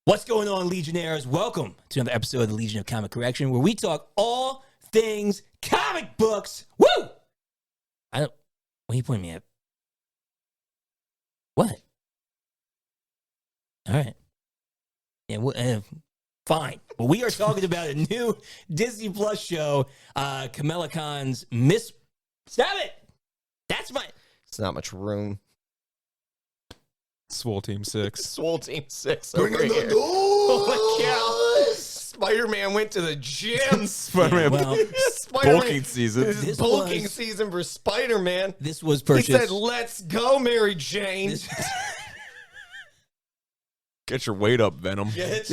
What's going on, Legionnaires? Welcome to another episode of the Legion of Comic Correction, where we talk all things comic books. Woo! What are you pointing me at? What? All right. Yeah, fine. But we are talking about a new Disney Plus show, Kamala Khan's Miss... Stop it! That's my... It's not much room. Swole Team 6. Swole Team 6 Bring over in the here. Holy cow. Spider-Man went to the gym. Spider-Man bulking season. This is bulking season for Spider-Man. This was He purchased... said, let's go, Mary Jane. Get your weight up, Venom. This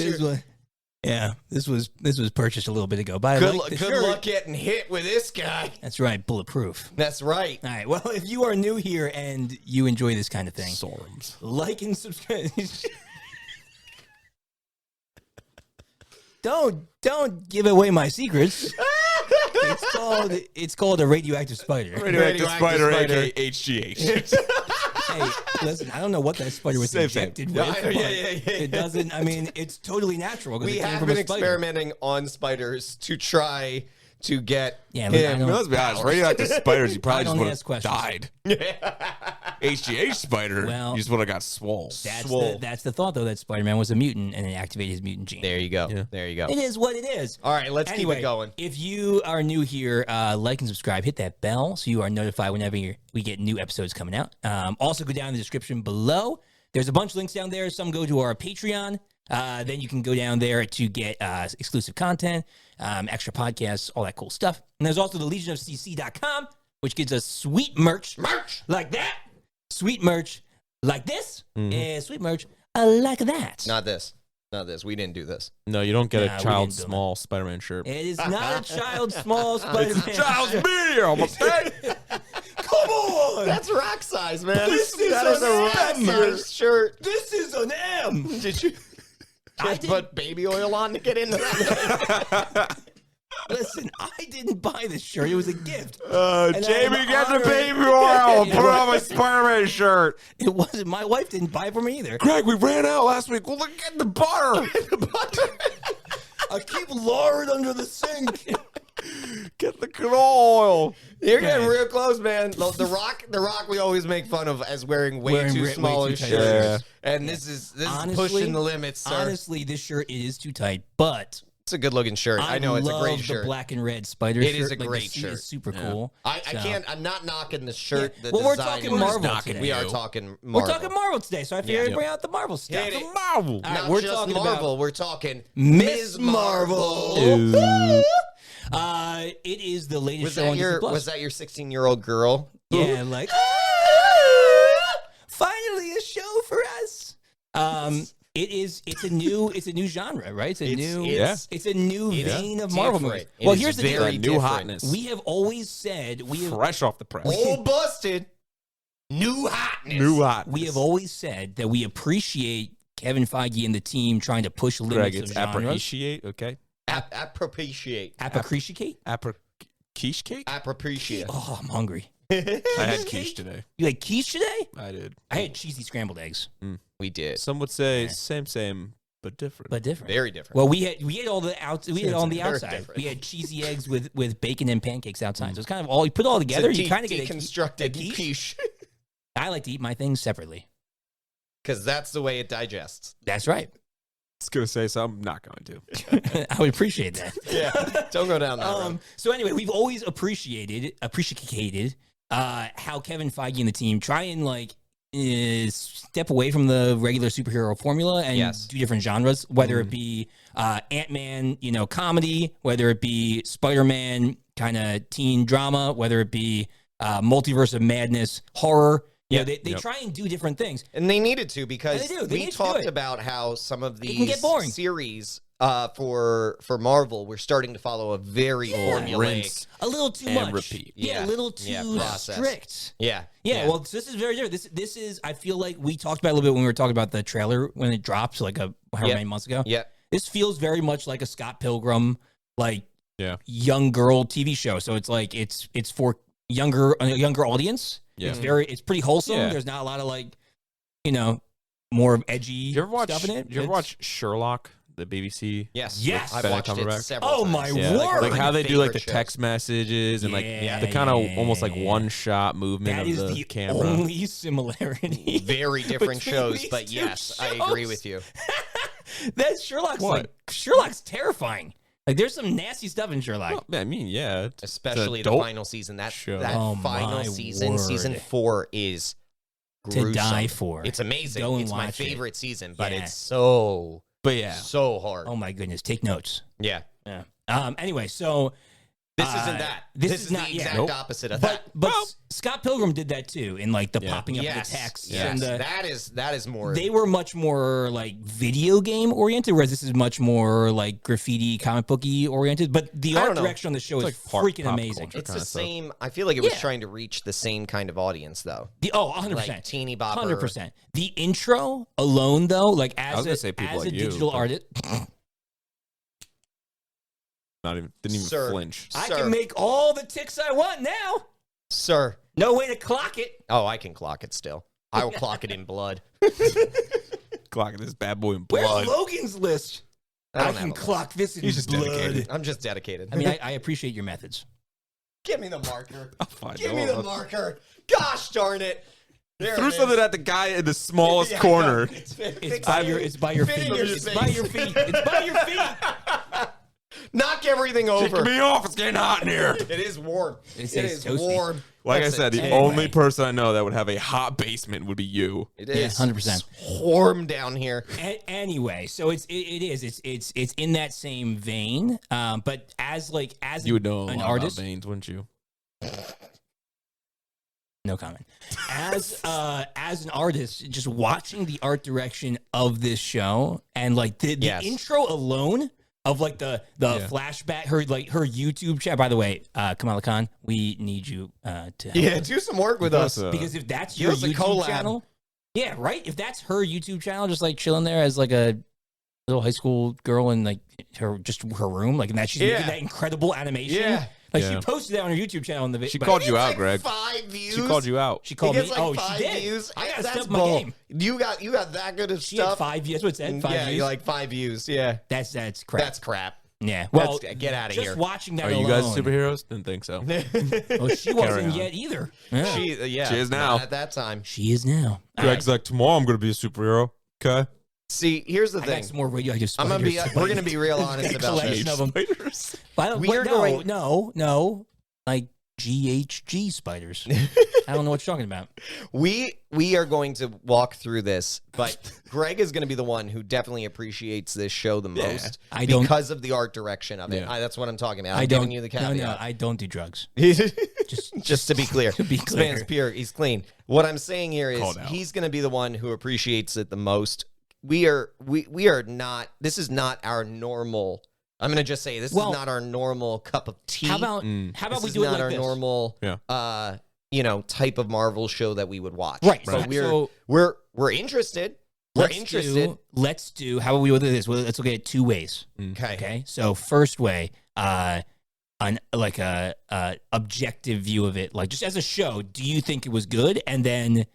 was purchased a little bit ago. But Good luck getting hit with this guy. That's right, bulletproof. That's right. All right. Well, if you are new here and you enjoy this kind of thing, Sorums. like and subscribe. Don't give away my secrets. It's called a radioactive spider. Radioactive spider, aka HGH. Hey, listen, I don't know what that spider was injected with. Yeah. It doesn't. I mean, it's totally natural. We have been experimenting on spiders to try to get him. Let's be honest. Radioactive spiders, you probably just would have died. HGH spider, Well, you just would have got swole. That's the thought, though, that Spider-Man was a mutant and it activated his mutant gene. There you go. Yeah. There you go. It is what it is. All right, let's keep it going. If you are new here, like and subscribe. Hit that bell so you are notified whenever we get new episodes coming out. Also, go down in the description below. There's a bunch of links down there. Some go to our Patreon. Then you can go down there to get exclusive content, extra podcasts, all that cool stuff. And there's also the legionofcc.com, which gives us sweet merch like that, sweet merch like this, and sweet merch like that. Not this. We didn't do this. No, you don't get Nah, a we child didn't do small Spider-Man shirt. It is not a child small Spider-Man. It's a child's medium, okay? Come on! That's rock size, man. This is that is a an rock M. size shirt. This is an M. Did you just put baby oil on to get into that? Listen, I didn't buy this shirt. It was a gift. Jamie, get the baby oil. Put on my Spider-Man shirt. It wasn't. My wife didn't buy it for me either. Greg, we ran out last week. Well, look at the butter. I keep lard under the sink. Get the canola oil. You're getting real close, man. The rock we always make fun of as wearing way too small way too a tight shirt. Yeah. And this is Honestly, pushing the limits, sir. Honestly, this shirt is too tight, but It's a good looking shirt. I know it's a great shirt. the black and red spider shirt. It is a Like, great the suit shirt. is super cool. I'm not knocking the shirt. Yeah. The Well, we're design talking is Marvel knocking. today. We are talking Marvel. We're talking Marvel today, so I figured I'd Yeah. bring out the Marvel stuff. Hit it. Marvel. All right, Not we're just talking Marvel. about We're talking Ms. Marvel. Ooh. It is the latest Was show that on your Disney Plus. was that your 16-year-old girl? Yeah, like finally a show for us. It's a new genre, right? It's a new vein of Marvel movies. Well, here's the deal. New hotness. We have always said Fresh off the press. Old busted. New hotness. New hotness. we have always said that we appreciate Kevin Feige and the team trying to push limits Greg, of it's genres. appreciate, okay? Appreciate. Appreciate? Quiche cake? Appreciate. Oh, I'm hungry. I had quiche today. You had quiche today? I did. I had cheesy scrambled eggs, We did. Some would say same, but different. but different. Very different. Well, we had all the we had it on the Very outside. different. We had cheesy eggs with bacon and pancakes outside. So it's kind of all you put it all together. You kind of get deconstructed a quiche. quiche. I like to eat my things separately. Because that's the way it digests. That's right. I was going to say something. I'm not going to. I would appreciate that. Yeah. Don't go down that road. So anyway, we've always appreciated how Kevin Feige and the team try and step away from the regular superhero formula and do different genres, whether it be Ant-Man, comedy, whether it be Spider-Man kind of teen drama, whether it be Multiverse of Madness, horror. They try and do different things. And they needed to because we need to talked do it. about how some of It can get these boring. series for Marvel were starting to follow a very formulaic. Rinse. A little too And much. repeat. Yeah, a little too process. strict. Yeah. Well, this is very different. This is, I feel like we talked about it a little bit when we were talking about the trailer when it dropped like however many months ago. Yeah. This feels very much like a Scott Pilgrim, young girl TV show. So it's like, it's for a younger audience. Yeah. It's pretty wholesome. Yeah. There's not a lot of more edgy stuff in it. Did you ever watch Sherlock, the BBC? Yes. I've watched it several times. Oh my word! Like how they do like the shows. text messages and like the kind of almost like one shot movement that of is the camera. Only similarity. Very different shows, but yes, I agree with you. That Sherlock's terrifying. Like there's some nasty stuff in Sherlock. Well, I mean, yeah, especially the final season. That final season, season 4 is gruesome. To die for. It's amazing. It's my favorite season, but it's so hard. Oh my goodness, take notes. Yeah. Anyway, so this isn't that. This is not the exact opposite of that. But Scott Pilgrim did that too, in like the popping up of the text. Yes, and that is more. They were much more like video game oriented, whereas this is much more like graffiti, comic booky oriented. But the art direction on the show is like freaking amazing. It's the same. I feel like it was trying to reach the same kind of audience, though. 100%, like teeny bopper. 100%. The intro alone, though, like as a digital artist. Didn't even flinch. I can make all the ticks I want now. Sir. No way to clock it. Oh, I can clock it still. I will clock it in blood. Clocking this bad boy in blood. Where's Logan's list? I can clock this in blood. Dedicated. I'm just dedicated. I mean, I appreciate your methods. Give me the marker. Give me the marker. Gosh darn it. Threw something at the guy in the smallest corner. It's by your feet. It's by your feet. It's by your feet. Knock everything over. Take me off. It's getting hot in here. It is warm. It is toasty. Warm. Like I said, the only person I know that would have a hot basement would be you. It is 100%. Warm down here. Anyway, so it's in that same vein. But as you would know an artist, about veins, wouldn't you? No comment. As an artist, just watching the art direction of this show and like the intro alone of like the flashback, her YouTube chat. By the way, Kamala Khan, we need you to help do some work with us because if that's your YouTube channel, right. If that's her YouTube channel, just like chilling there as like a little high school girl in like her room, like and that she's making that incredible animation. Yeah. Like she posted that on her YouTube channel in the video. She called you out, Greg. 5 views. She called you out. She called me. Like 5 she did. Views. I gotta step my game. You got that good of she stuff. Had 5 views. That's what it said. 5 views. Yeah, like 5 views. Yeah, that's crap. That's crap. Yeah. Well, get out of here. Just watching that. Are you guys superheroes? Didn't think so. Well, she wasn't yet either. Yeah. She is now. Not at that time. She is now. Greg's like, tomorrow I'm going to be a superhero. Okay. See, here's the thing. I got some more radioactive spiders. We're gonna be real honest about this. Of them. No, like GHG spiders. I don't know what you're talking about. We are going to walk through this, but Greg is going to be the one who definitely appreciates this show the most because of the art direction of it. Yeah. That's what I'm talking about. I'm giving you the caveat. No, I don't do drugs. just to be clear. This man's pure. He's clean. What I'm saying here is he's going to be the one who appreciates it the most. We are not. This is not our normal. I'm going to just say this is not our normal cup of tea. How about we do it like our this? Normal type of Marvel show that we would watch. Right. So we're interested. Let's do. How about we do this? Well, let's look at it 2 ways. Okay. So first way, an objective view of it, like just as a show. Do you think it was good? And then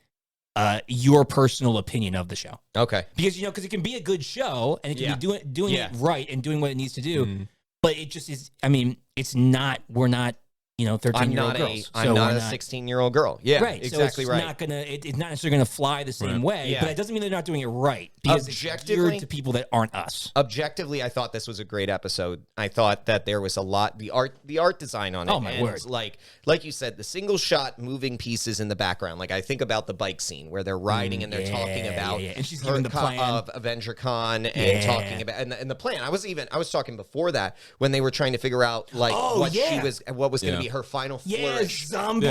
your personal opinion of the show. Okay. Because because it can be a good show and it can be doing it right and doing what it needs to do. But it just is. I mean, it's not. We're not. 13-year-old girls. I'm not a 16-year-old girl. Yeah, right. Exactly so it's right. It's not necessarily gonna fly the same way. Yeah. But it doesn't mean they're not doing it right. Because it's geared to people that aren't us. Objectively, I thought this was a great episode. I thought that there was a lot. The art design on it. Oh my word! Like you said, the single shot moving pieces in the background. Like I think about the bike scene where they're riding and they're talking about and she's giving the plan of AvengerCon and talking about and the plan. I was talking before that when they were trying to figure out what was going to be her final flourish zombie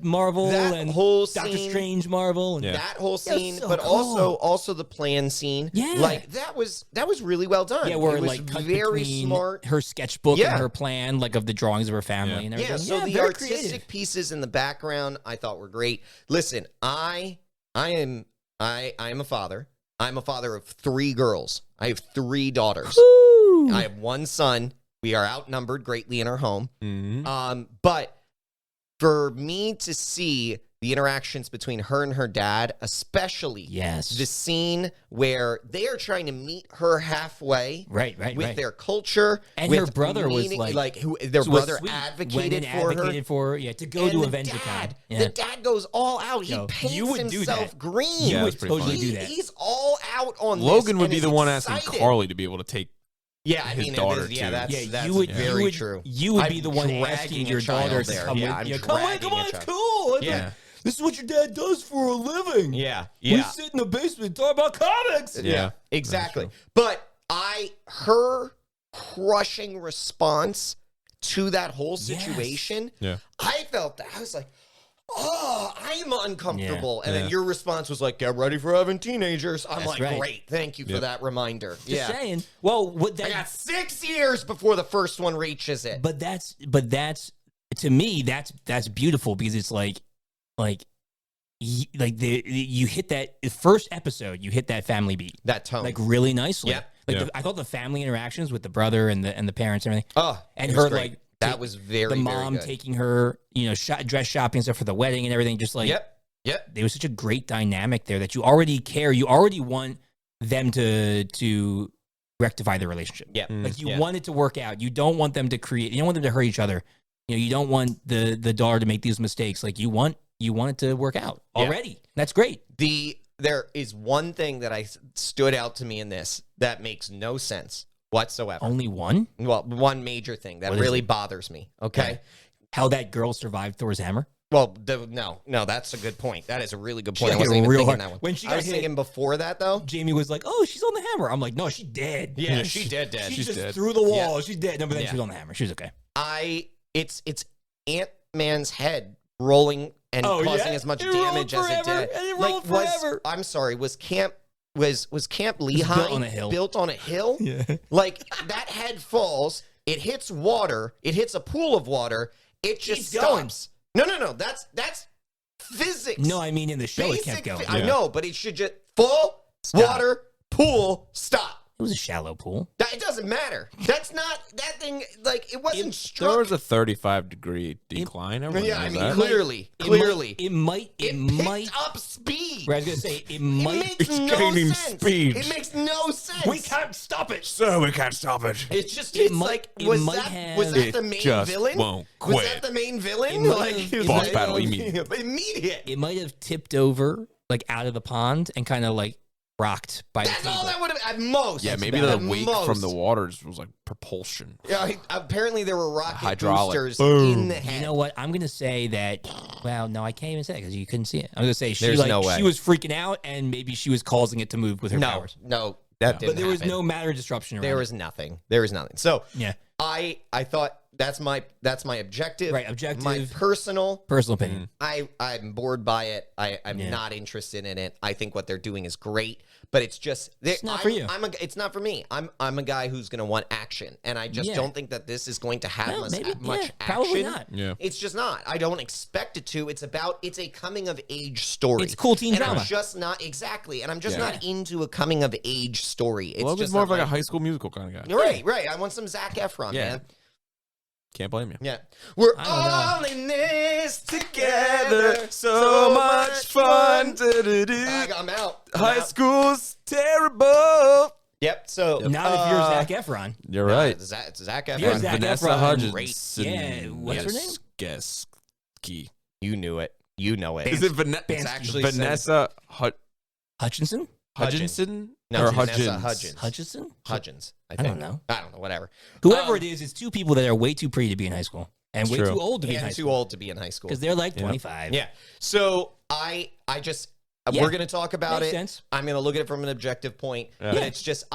Marvel that and whole Doctor scene, Strange Marvel and that whole scene, so but cool. also the plan scene. Yeah, like that was really well done. Yeah, where it was like very smart. Her sketchbook and her plan, like of the drawings of her family and everything. Yeah, so the artistic pieces in the background I thought were great. Listen, I am a father. I'm a father of 3 girls. I have 3 daughters. Woo! I have 1 son. We are outnumbered greatly in our home. Mm-hmm. But for me to see the interactions between her and her dad, especially the scene where they are trying to meet her halfway, with their culture, and her brother was their brother advocated for her, to go to AvengerCon. The dad goes all out. He paints himself green. You would totally do that. He's all out on Logan this, would be the one asking Carly to be able to take. His daughter too. That's very true. You would be the one asking your daughter to come with. Come on, it's cool. Yeah. This is what your dad does for a living. Yeah. We sit in the basement and talk about comics. Yeah, exactly. But her crushing response to that whole situation, I felt that. I was like, oh, I'm uncomfortable. And then your response was like, get ready for having teenagers. I'm great. Thank you for that reminder. Just saying. Well, I got 6 years before the first one reaches it. But that's to me, that's beautiful because it's you hit that first episode, you hit that family beat, that tone, really nicely. Yeah. I thought the family interactions with the brother and the parents and everything. Oh, and her great. That was the mom taking her, dress shopping stuff for the wedding and everything. Just Yep. There was such a great dynamic there that you already care. You already want them to rectify the relationship. Yeah. You want it to work out. You don't want them to create. You don't want them to hurt each other. You don't want the daughter to make these mistakes. You want it to work out already. That's great. There is one thing that stood out to me in this that makes no sense whatsoever. Only one? Well, one major thing that really bothers me. Okay. How that girl survived Thor's hammer? Well, no, that's a good point. That is a really good point. I wasn't even thinking that one. When I was thinking before that, though. Jamie was like, "Oh, she's on the hammer." I'm like, "No, she's dead." Yeah, she dead. She's just dead. through the wall. Yeah. She's dead. No, but then she was on the hammer. She was okay. It's Ant-Man's head rolling and causing as much damage as it did. And it rolled forever. I'm sorry. Was Camp Lehigh built on a hill? Yeah. That head falls. It hits water. It hits a pool of water. It just stops. No. That's physics. No, I mean in the show it kept going. I know, but it should just water, pool, stop. It was a shallow pool. It doesn't matter. That's not that thing. It wasn't struck. There was a 35-degree decline. Clearly, it might picked up speed. I was gonna say it might. It's gaining sense. speed. It makes no sense. We can't stop it. So we can't stop it. It's just. Was that the main villain? Won't quit. Was that the main villain? Boss battle immediate. Immediate. It might have tipped over out of the pond and kind of rocked by That's all that would have at most. Yeah, maybe the weight from the waters was like propulsion. Yeah, apparently there were rocket boosters in the head. You know what? I'm gonna say that. Well, no, I can't even say it because you couldn't see it. I'm gonna say she no way. She was freaking out and maybe she was causing it to move with her powers. No, that didn't. But there was happen. no matter disruption. There was nothing. There was nothing. So yeah, I thought that's my objective. Right, objective. My personal opinion. I'm bored by it. I'm not interested in it. I think what they're doing is great, but it's just it's not for you. It's not for me. I'm a guy who's going to want action, and I just don't think that this is going to have much action. Probably not. Yeah, it's just not. I don't expect it to. It's a coming of age story. It's cool teen drama. I'm just not and I'm just not into a coming of age story. It's just more of a High School Musical kind of guy. Right. I want some Zac Efron, man. Can't blame you. Yeah. We're all in this together. So much fun. I'm out. High school's terrible. Yep. So not if you're Zac Efron. You're right. It's Zac Efron. You're Zac Vanessa Efron. Hudgens. Yeah. What's her name? Geski. You knew it. You know it. Is it It's actually Vanessa Hutchinson? Hudginson? No, or Vanessa Hudgens? Hutchinson? Hudgens. I don't know. Whatever. Whoever it is, it's two people that are way too pretty to be in high school and way too old to be in high school. Too old to be in high school because they're 25. Yeah. So I just we're gonna talk about Makes it. sense. I'm gonna look at it from an objective point. Yeah. But it's just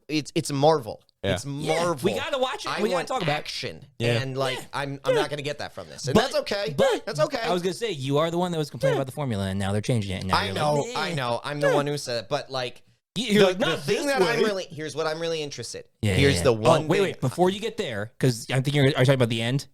it's Marvel. Yeah. It's Marvel. We gotta watch it. We gotta talk about action. Yeah. And I'm not gonna get that from this. And that's okay. But that's okay. I was gonna say you are the one that was complaining about the formula, and now they're changing it. And now I know. I'm the one who said it. But the thing that here's what I'm really interested. Here's the one. Wait. Before you get there, because I'm thinking, are you talking about the end?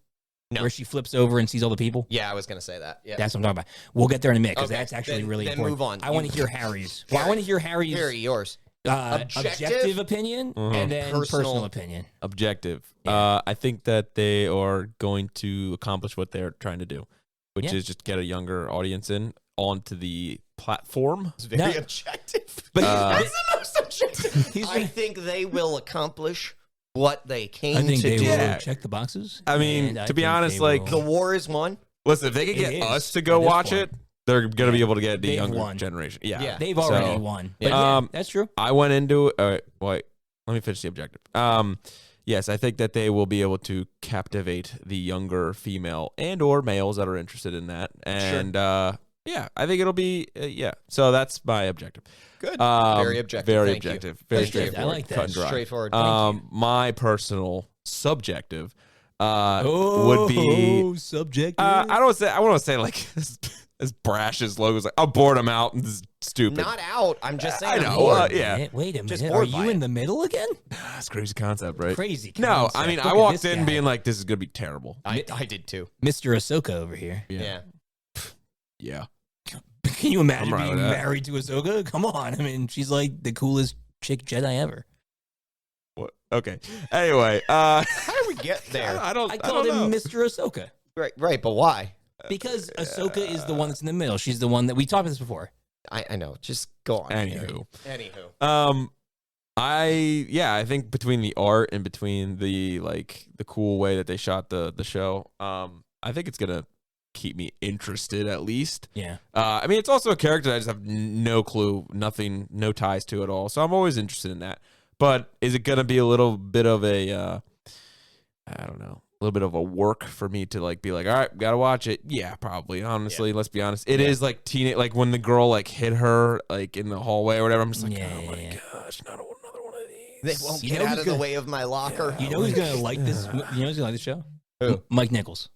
No. Where she flips over and sees all the people? Yeah, I was going to say that. Yeah. That's what I'm talking about. We'll get there in a minute because that's actually really important. Move on. I want to hear Harry's. Well, I want to hear Harry's. Harry, yours. Objective opinion and then personal opinion. Objective. Yeah. I think that they are going to accomplish what they're trying to do. which is just get a younger audience onto the platform. It's very objective. That's the most objective. I think they will accomplish what they came to do. Will check the boxes. I mean, to be honest, like the war is won. Listen, if they can get us to go watch it, they're going to be able to get the younger generation. Yeah. They've already won. But that's true. I went into it. Wait, let me finish the objective. Yes, I think that they will be able to captivate the younger female and or males that are interested in that. And yeah, I think it'll be So that's my objective. Good. Very objective. Very objective. Very straightforward. I like that. Straightforward. My personal subjective would be subjective. I want to say like as brash as logos. Like I'm bored. I'm out. This is stupid. Not out. I'm just saying. I know. Wait a minute. Are you in the middle again? That's a crazy concept, right? Crazy concept. No, I mean I walked in being like, this is gonna be terrible. I did too. Mr. Ahsoka over here. Yeah. Can you imagine being married to Ahsoka? Come on. I mean, she's like the coolest chick Jedi ever. What? Okay. Anyway, how did we get there? I called him Mr. Ahsoka. Right, but why? Because Ahsoka is the one that's in the middle. She's the one that we talked about this before. I know. Just go on. Anywho. I think between the art and between the cool way that they shot the show, I think it's gonna keep me interested at least. Yeah. I mean, it's also a character that I just have no clue, nothing, no ties to at all. So I'm always interested in that. But is it gonna be a little bit of a, I don't know, a little bit of a work for me to be like, all right, gotta watch it? Yeah, probably. Honestly, let's be honest. It is like teenage, like when the girl hit her in the hallway or whatever. I'm just like, oh my gosh, not another one of these. They won't get out of the way of my locker. You know who's gonna like this? You know who's gonna like the show? Who? Mike Nichols.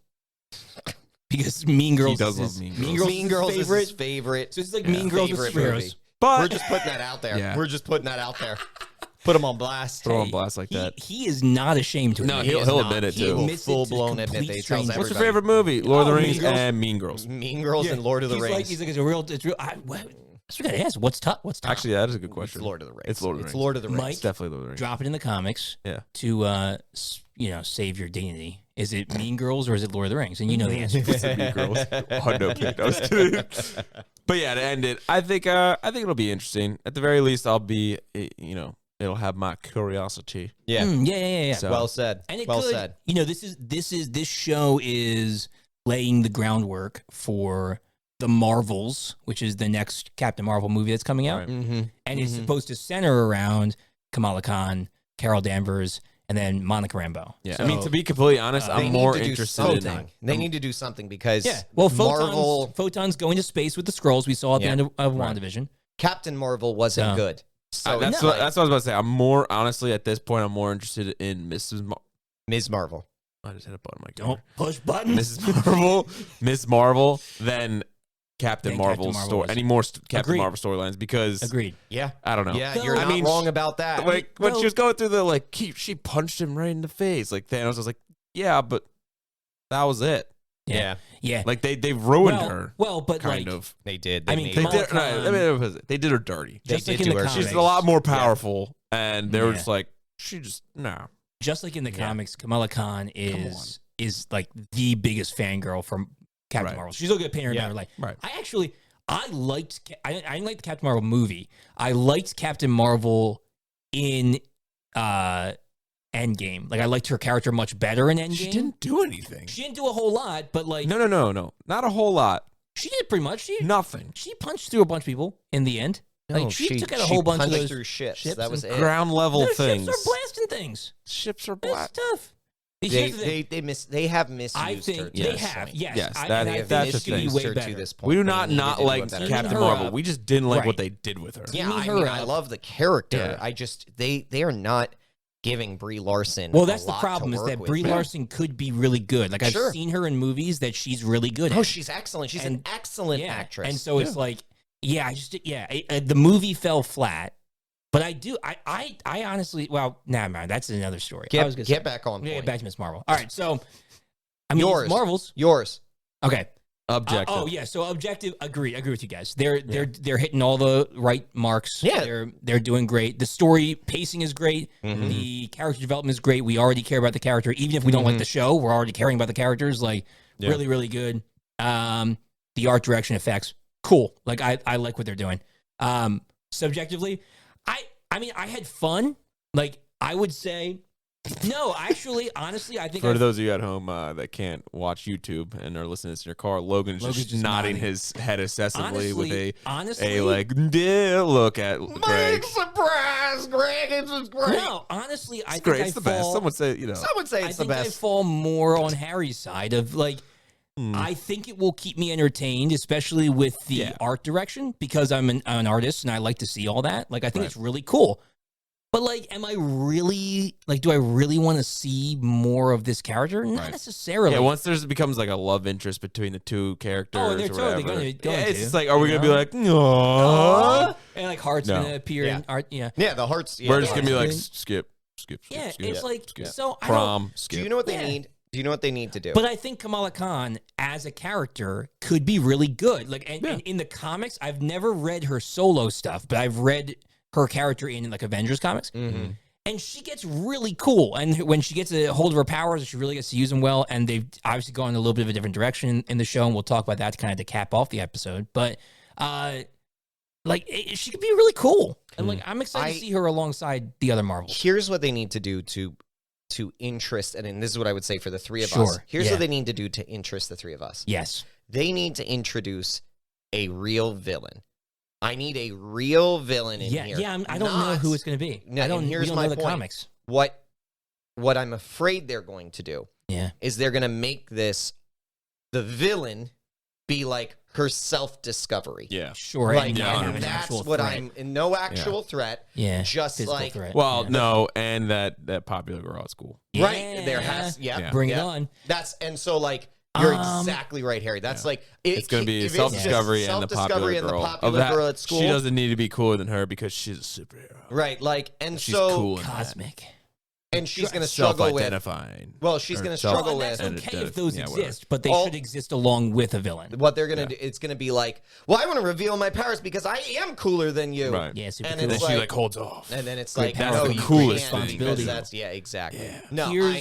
Because Mean Girls, he does love Mean Girls. Mean Girls is his favorite. So it's like Mean Girls with superheroes. But we're just putting that out there. Yeah. We're just putting that out there. Put him on blast. Put him on blast like that. He is not ashamed to admit No, it. he'll admit it too. He will full-blown admit that he tells everybody. What's your favorite movie? Lord of the Rings and Mean Girls. Mean Girls and Lord of the Rings. He's like, it's real. I gotta ask, what's top? Actually, that is a good question. It's Lord of the Rings. It's Lord of the Rings. It's Lord of the Rings. Mike, it's definitely Lord of the Rings. Drop it in the comics. Yeah. To save your dignity. Is it Mean Girls or is it Lord of the Rings? And you know the answer. It's Mean Girls. Oh, no, I was kidding. But yeah, to end it, I think it'll be interesting. At the very least, I'll be, it'll have my curiosity. Yeah. Yeah. So, well said. And well said. This show is laying the groundwork for the Marvels, which is the next Captain Marvel movie that's coming out. Right. Mm-hmm. And it's supposed to center around Kamala Khan, Carol Danvers, and then Monica Rambeau. Yeah. So, I mean, to be completely honest, I'm more interested in They need to do something because Photon's going to space with the Skrulls we saw at the end of WandaVision. Captain Marvel wasn't good. So that's what I was about to say. I'm more, honestly, at this point, I'm more interested in Ms. Marvel. I just hit a button. Don't push buttons. Miss Marvel, than Captain Marvel's story. Any more Captain Marvel storylines? Because agreed. Yeah, I don't know. Yeah, you're not wrong about that. Like when she was going through the she punched him right in the face. Like Thanos was like, yeah, but that was it. Yeah. Like they ruined her. Well, but kind of they did. They did her dirty. They did to her. She's a lot more powerful, and they were just like, Just like in the comics, Kamala Khan is like the biggest fangirl from Captain Marvel. She's looking at painting her down. Like, I didn't like the Captain Marvel movie. I liked Captain Marvel in Endgame. Like, I liked her character much better in Endgame. She didn't do anything. She didn't do a whole lot, but like... No. Not a whole lot. She did pretty much. Nothing. She punched through a bunch of people in the end. Like, she took out a whole bunch of those through ships. That was it. Ground level things. Ships are blasting things. Ships are blasting. That's tough. They have misused her. I think they have. Yes. That's the thing. Way better. To this point. We do not like Captain Marvel. We just didn't like what they did with her. Yeah, I love the character. I just they are not giving Brie Larson. Well, that's the problem is that Brie Larson could be really good. Like I've seen her in movies that she's really good at. Oh, she's excellent. She's an excellent actress. And so it's like, the movie fell flat. But I honestly, well, nah, man, that's another story. Get back on point. Yeah, back to Miss Marvel. All right, so I mean, Marvel's yours. Okay. Objective. So objective. Agree with you guys. They're hitting all the right marks. Yeah, they're doing great. The story pacing is great. Mm-hmm. The character development is great. We already care about the character, even if we don't like the show. We're already caring about the characters. Like really, really good. The art direction effects, cool. Like I like what they're doing. Subjectively, I mean, I had fun. Like I would say, no, actually, honestly, I think for those of you at home that can't watch YouTube and are listening to this in your car, Logan's just nodding his head excessively with a like look at Greg. Big surprise, Greg. It's great. No, honestly, I think Great. It's the best. Someone say it's the best. I fall more on Harry's side of like. I think it will keep me entertained, especially with the art direction, because I'm an artist and I like to see all that. Like, I think it's really cool. But, like, am I really, like, do I really want to see more of this character? Not necessarily. Yeah, once there becomes, like, a love interest between the two characters or they're totally whatever. going to. It's just like, are we going to be like, no? And, like, heart's going to appear in art. Yeah, the hearts. We're just going to be like, skip. Yeah, it's like, so prom, skip. Do you know what they need? Do you know what they need to do? But I think Kamala Khan as a character could be really good. Like, and in the comics, I've never read her solo stuff, but I've read her character in like Avengers comics. Mm-hmm. And she gets really cool. And when she gets a hold of her powers, she really gets to use them well. And they've obviously gone in a little bit of a different direction in the show. And we'll talk about that to cap off the episode. But she could be really cool. And like, I'm excited to see her alongside the other Marvels. Here's what they need to do to interest, and this is what I would say for the three of us. Here's what they need to do to interest the three of us. Yes. They need to introduce a real villain. I need a real villain in here. Yeah, I don't know who it's going to be. No, I don't, here's we don't my know the point. comics. What I'm afraid they're going to do is they're going to make the villain be like her self-discovery. Yeah. Sure. Like, that's what I'm in no actual threat. Yeah. Just like threat. Well, no, and that popular girl at school. Right. There has bring it on. And so like you're exactly right, Harry. That's like it's going to be self-discovery and the popular girl at school. She doesn't need to be cooler than her because she's a superhero. Right. Like, and she's so cool cosmic. And she's going to struggle with self-identifying. Well, she's going to struggle with. That's okay if those exist, but they should exist along with a villain. What they're going to do, it's going to be like, well, I want to reveal my powers because I am cooler than you. Right. Yeah, super and cool. then she like holds off. And then it's like, that's no, the coolest thing. That's, exactly. Yeah. No,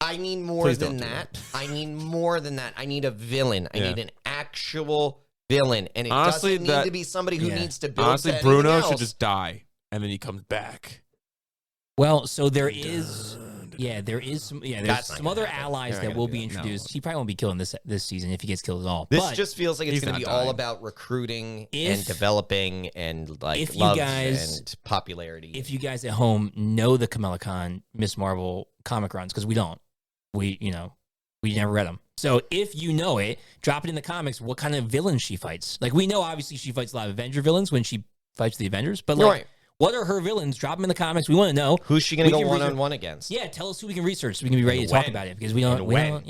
I need more than that. I need more than that. I need a villain. I need an actual villain. And it doesn't need to be somebody who needs to build. Honestly, Bruno should just die, and then he comes back. Well, so there is there's some other allies that will be introduced. No. He probably won't be killing this season if he gets killed at all. This just feels like it's going to be all about recruiting and developing and like love and popularity. If you guys at home know the Kamala Khan Miss Marvel comic runs, because we don't, we never read them. So if you know it, drop it in the comments. What kind of villain she fights? Like we know, obviously she fights a lot of Avenger villains when she fights the Avengers, but like. Right. What are her villains? Drop them in the comments. We want to know. Who's she going to go one-on-one against? Yeah, tell us who we can research so we can be ready to talk about it because we don't know.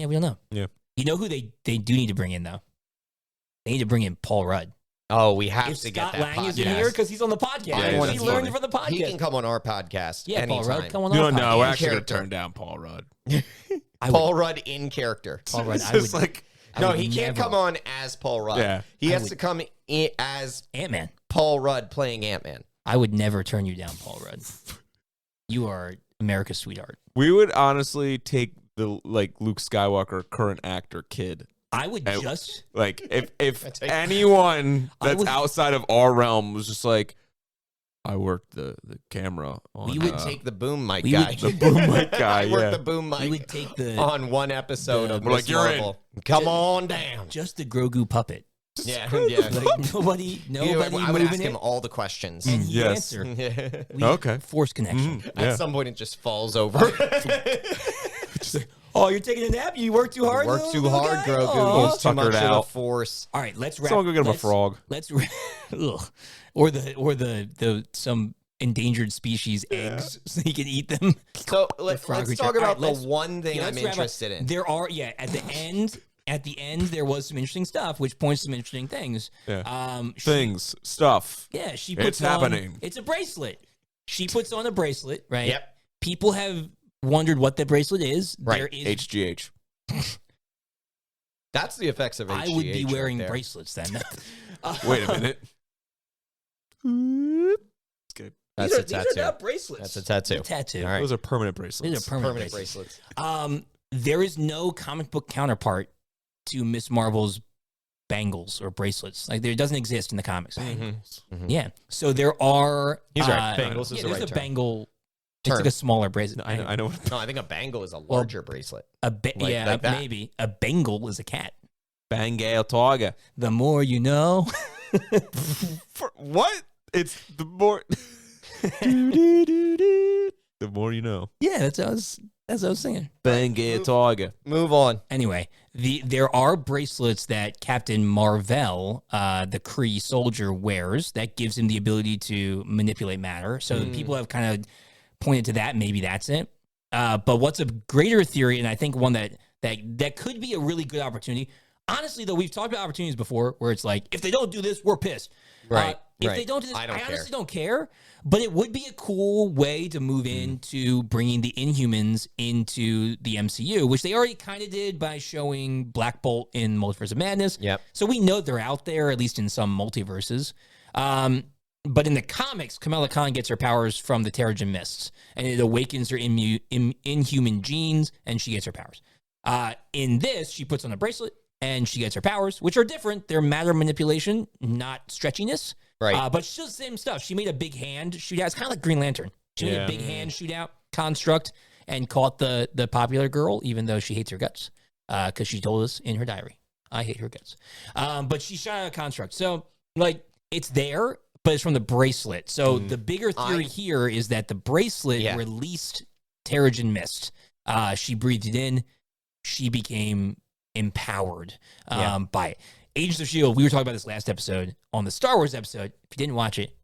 Yeah. You know who they do need to bring in, though? They need to bring in Paul Rudd. Oh, we have to get that Scott Lang is in here because he's on the podcast. Yeah, he learned from the podcast. He can come on our podcast anytime. Paul Rudd, come on our podcast. No, we're actually going to turn down Paul Rudd. Paul Rudd in character. Paul Rudd, he can't come on as Paul Rudd. Yeah. He has to come in as Ant-Man. Paul Rudd playing Ant-Man. I would never turn you down, Paul Rudd. You are America's sweetheart. We would honestly take the Luke Skywalker current actor kid. I would just like if anyone that's outside of our realm was just like, I worked the camera on. We would take the boom mic guy. The boom mic guy. I worked the boom mic. We would take on one episode of Miss Marvel. Come on down. Just the Grogu puppet. Yeah. Like nobody I would ask him all the questions. And he'd yes. answer. Okay. Force connection. At some point, it just falls over. Oh, you're taking a nap? You work too hard? Work too hard, Grogu. Oh. Too much of the Force. All right, let's wrap. Someone go get him a frog. Let's or the some endangered species eggs so he can eat them. So let's talk about the one thing I'm interested in. There are At the end, there was some interesting stuff, which points to some interesting things. Yeah. Stuff. Yeah, she puts happening. It's a bracelet. She puts on a bracelet, right? Yep. People have wondered what the bracelet is. Right. There is HGH. That's the effects of HGH. I would be wearing bracelets then. Wait a minute. Okay. That's a tattoo. These are not bracelets. That's a tattoo. Tattoo. All right. Those are permanent bracelets. These are permanent bracelets. There is no comic book counterpart to Miss Marvel's bangles or bracelets. Like, there doesn't exist in the comics. Bangles. Mm-hmm. Yeah. So there are. He's right. Bangles is the there's right a term. bangle. It's like a smaller bracelet. I know. No, I think a bangle is a larger bracelet. Like maybe. A bangle is a cat. Bengal tiger. The more you know. For what? It's the more. The more you know. Yeah, that's what I was saying. Bengal tiger. Move on. Anyway, there are bracelets that Captain Marvel, the Kree soldier, wears that gives him the ability to manipulate matter. So people have kind of pointed to that. Maybe that's it. But what's a greater theory, and I think one that could be a really good opportunity. Honestly, though, we've talked about opportunities before where it's like, if they don't do this, we're pissed. Right. If they don't do this, I honestly honestly don't care. But it would be a cool way to move into bringing the Inhumans into the MCU, which they already kind of did by showing Black Bolt in Multiverse of Madness. Yep. So we know they're out there, at least in some multiverses. But in the comics, Kamala Khan gets her powers from the Terrigen Mists, and it awakens her inhuman genes, and she gets her powers. In this, she puts on a bracelet, and she gets her powers, which are different. They're matter manipulation, not stretchiness. Right. But still the same stuff. She made a big hand shootout. It's kind of like Green Lantern. She made a big hand shootout construct and caught the popular girl, even though she hates her guts, because she told us in her diary, I hate her guts. But she shot out a construct. So, like, it's there, but it's from the bracelet. So the bigger theory here is that the bracelet released Terrigen Mist. She breathed it in. She became empowered by it. Agents of S.H.I.E.L.D., we were talking about this last episode on the Star Wars episode. If you didn't watch it,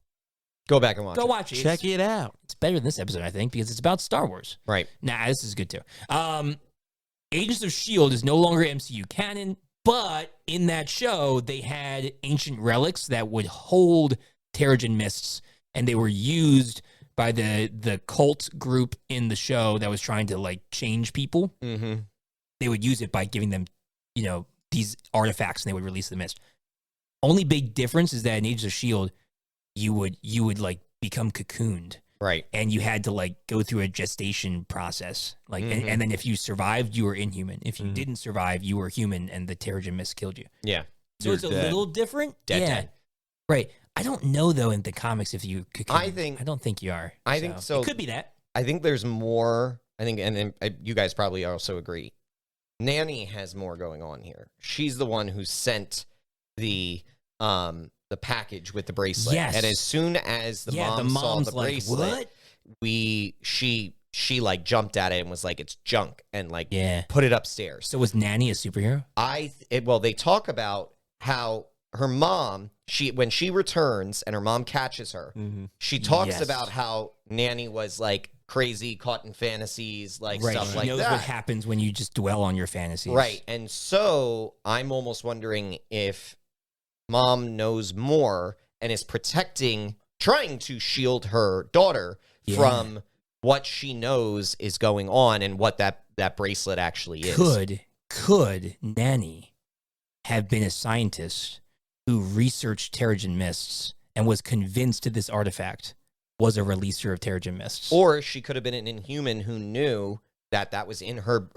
go back and watch go watch it. Check it out. It's better than this episode, I think, because it's about Star Wars. Right. Nah, this is good too. Agents of S.H.I.E.L.D. is no longer MCU canon, but in that show, they had ancient relics that would hold Terrigen Mists, and they were used by the cult group in the show that was trying to, like, change people. Mm-hmm. They would use it by giving them, these artifacts, and they would release the mist. Only big difference is that in Agents of S.H.I.E.L.D., you would like become cocooned. Right. And you had to, like, go through a gestation process. Like, and then if you survived, you were inhuman. If you didn't survive, you were human, and the Terrigen Mist killed you. Yeah. So it's a little different. Dead. Right. I don't know, though, in the comics if you cocoon. I don't think you are. I think so. It could be that. I think there's more. I think, and you guys probably also agree, Nanny has more going on here. She's the one who sent the package with the bracelet. Yes. And as soon as the mom saw the bracelet, what? she like jumped at it and was like, it's junk, and like put it upstairs. So was Nanny a superhero? Well, they talk about how her mom, when she returns and her mom catches her, she talks about how Nanny was like crazy, caught in fantasies, like stuff like that. She knows what happens when you just dwell on your fantasies. Right. And so I'm almost wondering if mom knows more and is trying to shield her daughter from what she knows is going on and what that bracelet actually is. Could Nanny have been a scientist who researched Terrigen Mists and was convinced that this artifact was a releaser of Terrigen Mists? Or she could have been an Inhuman who knew that was in her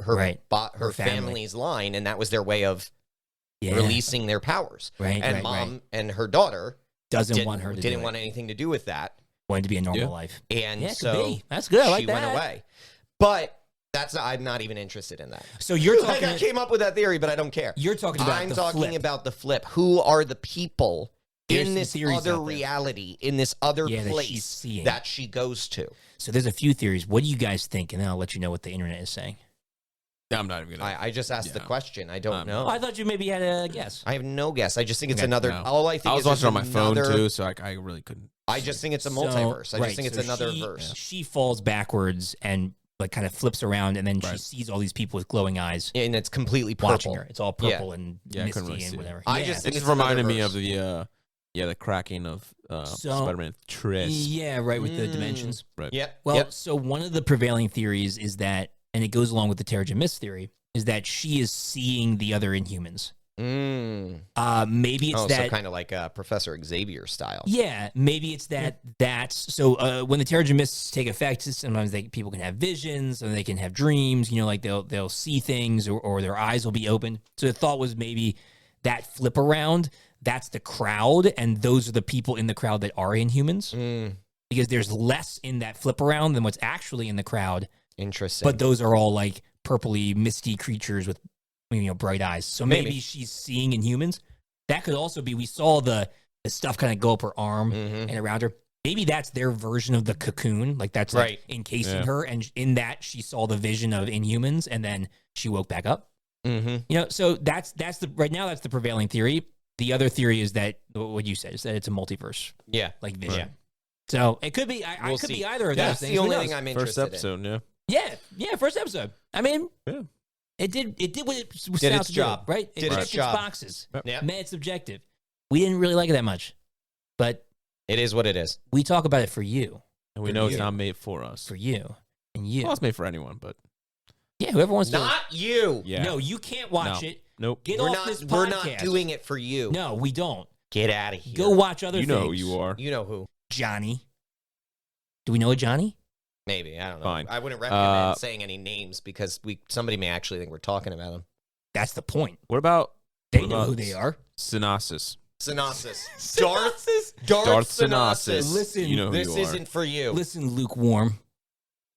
family's line, and that was their way of releasing their powers. Right. And mom and her daughter didn't want anything to do with that. Wanted to be a normal life. And so that's good. I like she that. went away. But I'm not even interested in that. So you're talking. I came up with that theory, but I don't care. You're talking about. I'm talking about the flip. Who are the people in this other reality, in this other place that she goes to? So there's a few theories. What do you guys think? And then I'll let you know what the internet is saying. I'm not even gonna. I just asked the question. I don't know. I thought you maybe had a guess. I have no guess. I just think it's another. No. All I think I was watching on my phone too, so I really couldn't. I just think it's a multiverse. I just think it's another verse. She falls backwards and like kind of flips around, and then she sees all these people with glowing eyes, and it's completely purple. Watching her. It's all purple and misty and whatever. I just think it's reminded me of the cracking of Spider-Man Triss. Yeah, right, with the dimensions. Right. Yeah. Well, so one of the prevailing theories is that, and it goes along with the Terrigen Mist theory, is that she is seeing the other Inhumans. Maybe it's that so kind of like Professor Xavier style. Yeah, maybe it's that. That's so. When the Terrigen Mists take effect, sometimes people can have visions, and they can have dreams. Like they'll see things, or their eyes will be open. So the thought was maybe that flip around, that's the crowd, and those are the people in the crowd that are Inhumans. Because there's less in that flip around than what's actually in the crowd. Interesting. But those are all like purpley, misty creatures with bright eyes. So maybe she's seeing Inhumans. That could also be, we saw the stuff kind of go up her arm and around her. Maybe that's their version of the cocoon. Like that's like encasing her. And in that, she saw the vision of Inhumans and then she woke back up. So that's right now, that's the prevailing theory. The other theory is that what you said is that it's a multiverse. Yeah. Like vision. Right. So it could be, I could be either of those things. That's the only thing I'm interested in. First episode, Yeah, first episode. I mean, it did what it was did its job, right? It checked its boxes. Yeah. Met its objective. We didn't really like it that much, but it is what it is. We talk about it for you. And we know it's not made for us. For you. And you. Well, it's made for anyone, but. Yeah, whoever wants to. Not you. Yeah. No, you can't watch it. Nope. Get off this podcast. We're not doing it for you. No, we don't. Get out of here. Go watch other things. You know who you are. You know who. Johnny. Do we know a Johnny? Maybe. I don't know. Fine. I wouldn't recommend saying any names because somebody may actually think we're talking about them. That's the point. What about... They know who they are. Synosis. Darth Synosis. Listen, you know who this you are. isn't for you. Listen, lukewarm.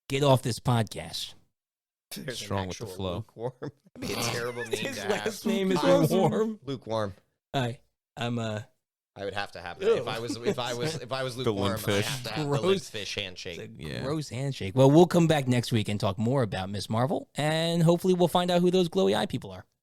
Get off this podcast. There's strong with the flow. Lukewarm. That'd be a terrible name His to have. last name is Lukewarm. Lukewarm. Hi, I would have to have that. If I was lukewarm, limp I'd fish. have to have the limp fish handshake. Gross handshake. Well, we'll come back next week and talk more about Miss Marvel, and hopefully we'll find out who those glowy eye people are.